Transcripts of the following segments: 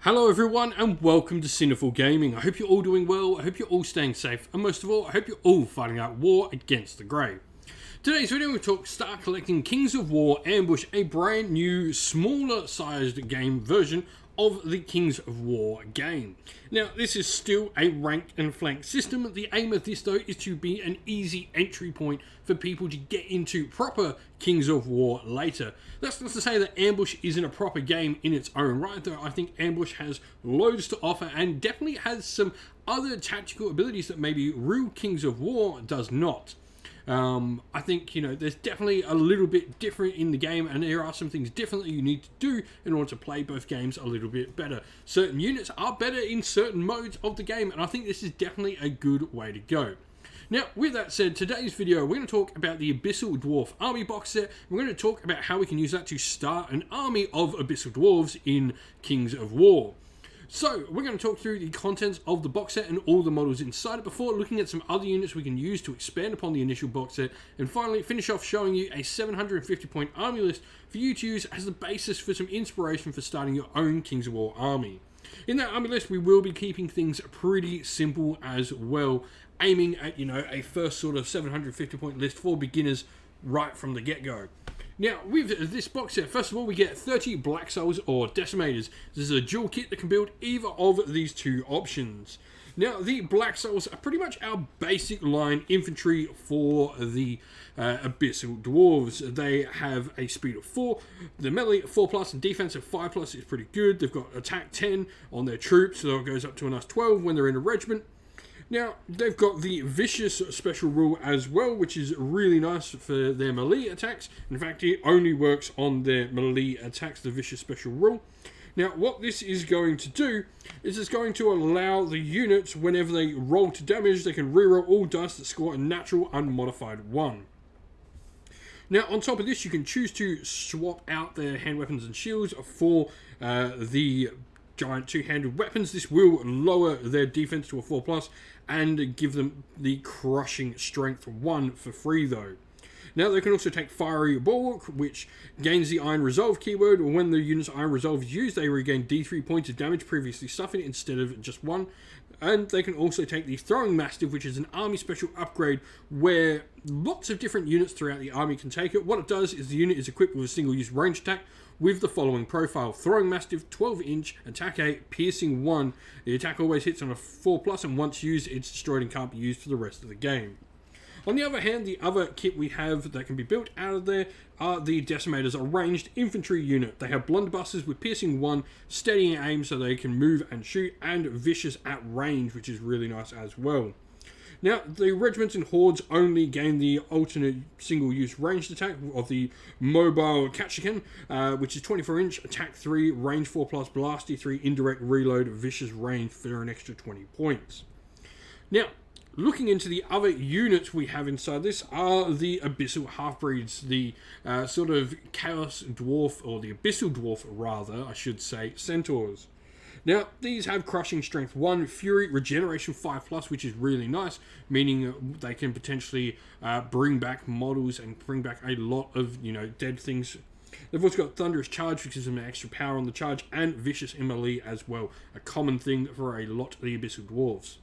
Hello everyone and welcome to Sinful Gaming. I hope you're all doing well, I hope you're all staying safe, and most of all, I hope you're all fighting out war against the grey. Today's video we talk start collecting Kings of War Ambush, a brand new, smaller sized game version of the Kings of War game. Now, this is still a rank and flank system. The aim of this, though, is to be an easy entry point for people to get into proper Kings of War later. That's not to say that Ambush isn't a proper game in its own right, though I think Ambush has loads to offer and definitely has some other tactical abilities that maybe real Kings of War does not. I think, there's definitely a little bit different in the game, and there are some things different that you need to do in order to play both games a little bit better. Certain units are better in certain modes of the game, and I think this is definitely a good way to go. Now, with that said, today's video, we're going to talk about the Abyssal Dwarf army box set. We're going to talk about how we can use that to start an army of Abyssal Dwarves in Kings of War. So, we're going to talk through the contents of the box set and all the models inside it before looking at some other units we can use to expand upon the initial box set, and finally finish off showing you a 750 point army list for you to use as the basis for some inspiration for starting your own Kings of War army. In that army list, we will be keeping things pretty simple as well, aiming at, a first sort of 750 point list for beginners right from the get-go. Now, with this box set, first of all, we get 30 Black Souls or Decimators. This is a dual kit that can build either of these two options. Now, the Black Souls are pretty much our basic line infantry for the Abyssal Dwarves. They have a speed of 4, the melee 4+, and defense of 5+ is pretty good. They've got attack 10 on their troops, so it goes up to a nice 12 when they're in a regiment. Now, they've got the Vicious special rule as well, which is really nice for their melee attacks. In fact, it only works on their melee attacks, the Vicious special rule. Now, what this is going to do is it's going to allow the units, whenever they roll to damage, they can reroll all dice that score a natural unmodified 1. Now, on top of this, you can choose to swap out their hand weapons and shields for the giant two-handed weapons. This will lower their defense to a 4+ and give them the crushing strength 1 for free though. Now they can also take Fiery Bulwark, which gains the Iron Resolve keyword. When the unit's Iron Resolve is used, they regain D3 points of damage previously suffered instead of just 1. And they can also take the Throwing Mastiff, which is an army special upgrade where lots of different units throughout the army can take it. What it does is the unit is equipped with a single-use range attack with the following profile: Throwing Mastiff, 12-inch, attack 8, piercing 1. The attack always hits on a 4+, and once used, it's destroyed and can't be used for the rest of the game. On the other hand, the other kit we have that can be built out of there are the Decimators, a ranged infantry unit. They have blunderbusses with piercing 1, steadying aim so they can move and shoot, and vicious at range, which is really nice as well. Now, the regiments and hordes only gain the alternate single-use ranged attack of the Mobile Ketchikan, which is 24-inch, attack 3, range 4+, blasty 3, indirect reload, vicious range for an extra 20 points. Now, looking into the other units we have inside this are the Abyssal Half-Breeds, the sort of Chaos Dwarf, or the Abyssal Dwarf rather, I should say, Centaurs. Now, these have Crushing Strength 1, Fury, Regeneration 5+, which is really nice, meaning they can potentially bring back models and bring back a lot of, dead things. They've also got Thunderous Charge, which gives them extra power on the charge, and Vicious in melee as well, a common thing for a lot of the Abyssal Dwarves.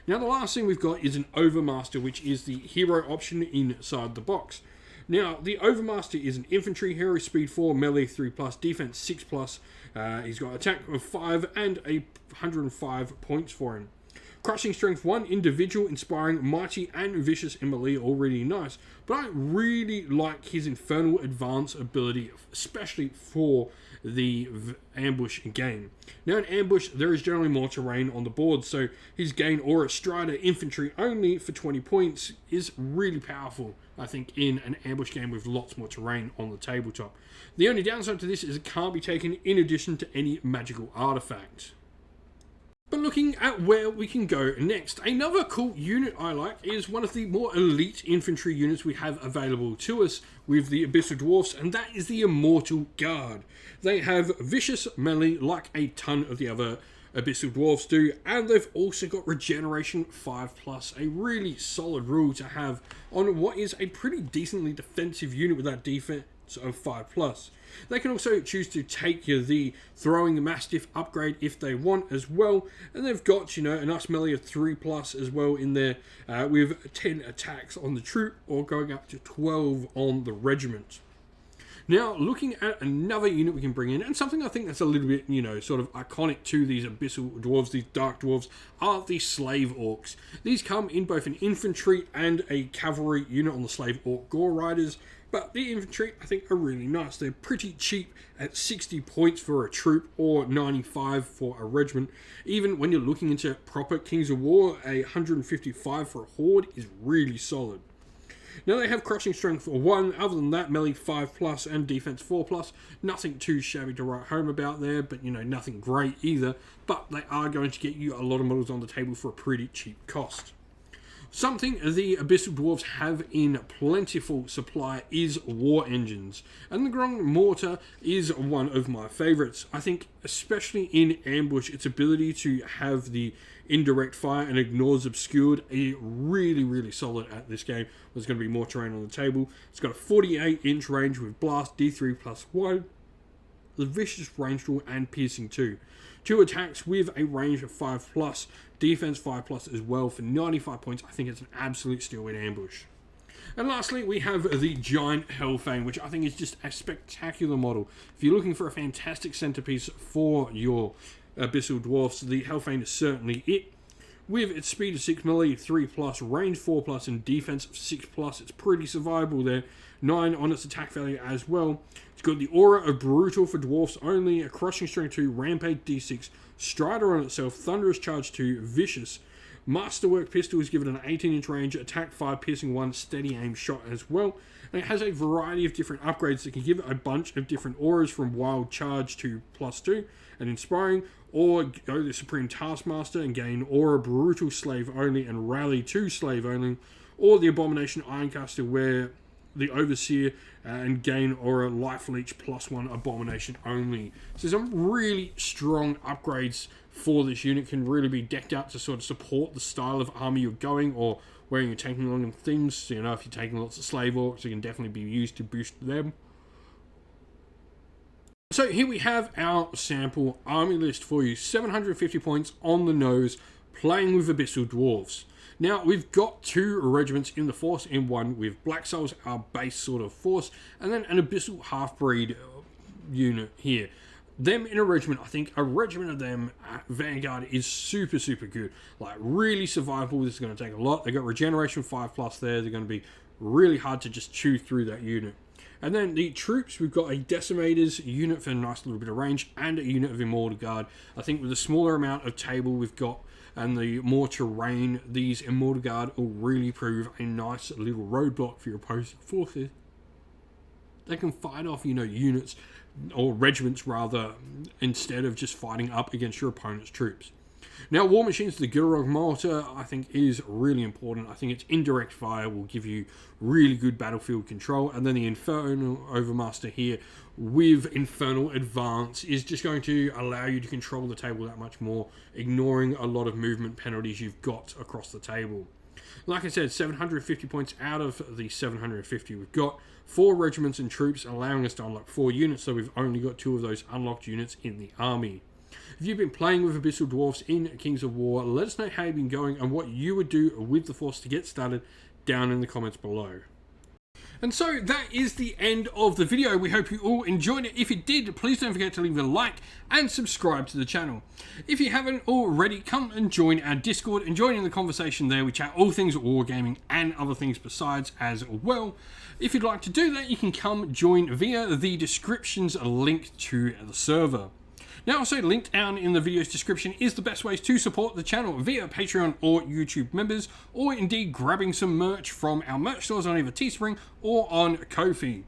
Now, the last thing we've got is an Overmaster, which is the hero option inside the box. Now, the Overmaster is an infantry hero, speed 4, melee 3+, defense 6+. He's got attack of 5 and 105 points for him. Crushing Strength 1, individual, inspiring, mighty, and vicious in melee, all really nice. But I really like his Infernal Advance ability, especially for the ambush game. Now in ambush, there is generally more terrain on the board, so his gain Aura Strider infantry only for 20 points is really powerful, I think, in an ambush game with lots more terrain on the tabletop. The only downside to this is it can't be taken in addition to any magical artifact. But looking at where we can go next, another cool unit I like is one of the more elite infantry units we have available to us with the Abyssal Dwarfs, and that is the Immortal Guard. They have vicious melee like a ton of the other Abyssal Dwarfs do, and they've also got Regeneration 5+, a really solid rule to have on what is a pretty decently defensive unit with that of 5+. They can also choose to take the Throwing Mastiff upgrade if they want as well, and they've got, a nice melee of 3+ as well in there, with 10 attacks on the troop, or going up to 12 on the regiment. Now, looking at another unit we can bring in, and something I think that's a little bit, sort of iconic to these Abyssal Dwarves, these Dark Dwarves, are the Slave Orcs. These come in both an infantry and a cavalry unit on the Slave Orc Gore Riders, but the infantry, I think, are really nice. They're pretty cheap at 60 points for a troop, or 95 for a regiment. Even when you're looking into proper Kings of War, 155 for a horde is really solid. Now, they have crushing strength for 1, other than that, melee 5+, and defense 4+. Nothing too shabby to write home about there, but, nothing great either. But they are going to get you a lot of models on the table for a pretty cheap cost. Something the Abyssal Dwarves have in plentiful supply is war engines, and the Grung Mortar is one of my favourites. I think, especially in ambush, its ability to have the indirect fire and ignores obscured are really, really solid at this game. There's going to be more terrain on the table. It's got a 48-inch range with blast D3+1, the vicious range tool, and piercing 2. 2 attacks with a range of 5+, defense 5+ as well for 95 points. I think it's an absolute steal in ambush. And lastly, we have the Giant Hellfang, which I think is just a spectacular model. If you're looking for a fantastic centerpiece for your Abyssal Dwarfs, the Hellfang is certainly it. With its speed of 6 melee, 3+, range 4+, and defense of 6+, it's pretty survivable there. 9 on its attack value as well. It's got the Aura of Brutal for Dwarfs only, a Crushing Strength 2, Rampage D6, Strider on itself, Thunderous Charge 2, Vicious. Masterwork Pistol is given an 18-inch range, attack 5, piercing 1, steady aim shot as well. And it has a variety of different upgrades that can give it a bunch of different auras, from Wild Charge to +2 and Inspiring, or go the Supreme Taskmaster and gain Aura Brutal Slave only and Rally 2 Slave only, or the Abomination Ironcaster, where the Overseer and gain Aura Life Leech +1 Abomination only. So some really strong upgrades for this unit. Can really be decked out to sort of support the style of army you're going, or where you're taking along things. So, if you're taking lots of Slave Orcs, it can definitely be used to boost them. So here we have our sample army list for you. 750 points on the nose, playing with Abyssal Dwarves. Now, we've got 2 regiments in the force, in one with Black Souls, our base sort of force, and then an Abyssal Half-Breed unit here. Them in a regiment, I think a regiment of them at Vanguard is super, super good. Like, really survivable. This is going to take a lot. They've got regeneration 5+ there. They're going to be really hard to just chew through that unit. And then the troops, we've got a Decimators unit for a nice little bit of range, and a unit of Immortal Guard. I think with the smaller amount of table we've got, and the more terrain, these Immortal Guard will really prove a nice little roadblock for your opposing forces. They can fight off, units, or regiments rather, instead of just fighting up against your opponent's troops. Now, War Machines, the Gilrog Mortar, I think is really important. I think its indirect fire will give you really good battlefield control. And then the Infernal Overmaster here with Infernal Advance is just going to allow you to control the table that much more, ignoring a lot of movement penalties you've got across the table. Like I said, 750 points out of the 750 we've got. 4 regiments and troops, allowing us to unlock 4 units, so we've only got 2 of those unlocked units in the army. If you've been playing with Abyssal Dwarfs in Kings of War, let us know how you've been going and what you would do with the force to get started down in the comments below. And so that is the end of the video. We hope you all enjoyed it. If you did, please don't forget to leave a like and subscribe to the channel. If you haven't already, come and join our Discord and join in the conversation there. We chat all things wargaming and other things besides as well. If you'd like to do that, you can come join via the descriptions linked to the server. Now, also linked down in the video's description is the best ways to support the channel via Patreon or YouTube members, or indeed grabbing some merch from our merch stores on either Teespring or on Ko-fi.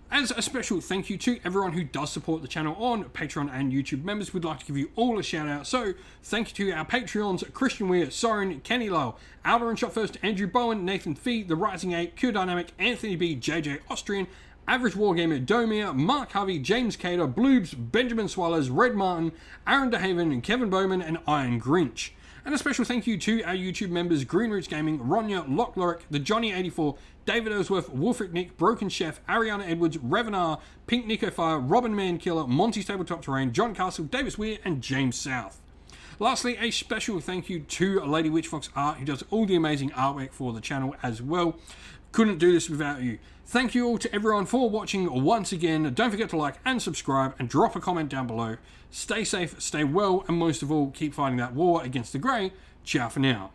As a special thank you to everyone who does support the channel on Patreon and YouTube members, we'd like to give you all a shout out. So, thank you to our Patreons, Christian Weir, Soren, Kenny Lowe, Outer and Shot First, Andrew Bowen, Nathan Fee, The Rising 8, Q Dynamic, Anthony B, JJ Austrian, Average Wargamer, Domir, Mark Harvey, James Cater, Bloobs, Benjamin Swallows, Red Martin, Aaron DeHaven, and Kevin Bowman, and Iron Grinch. And a special thank you to our YouTube members Green Roots Gaming, Ronya, Lockloric, the Johnny84, David Ellsworth, Wolfric Nick, Broken Chef, Ariana Edwards, Revenar, Pink Nico Fire, Robin Mankiller, Monty's Tabletop Terrain, John Castle, Davis Weir, and James South. Lastly, a special thank you to Lady Witchfox Art, who does all the amazing artwork for the channel as well. Couldn't do this without you. Thank you all to everyone for watching once again. Don't forget to like and subscribe and drop a comment down below. Stay safe, stay well, and most of all, keep fighting that war against the Grey. Ciao for now.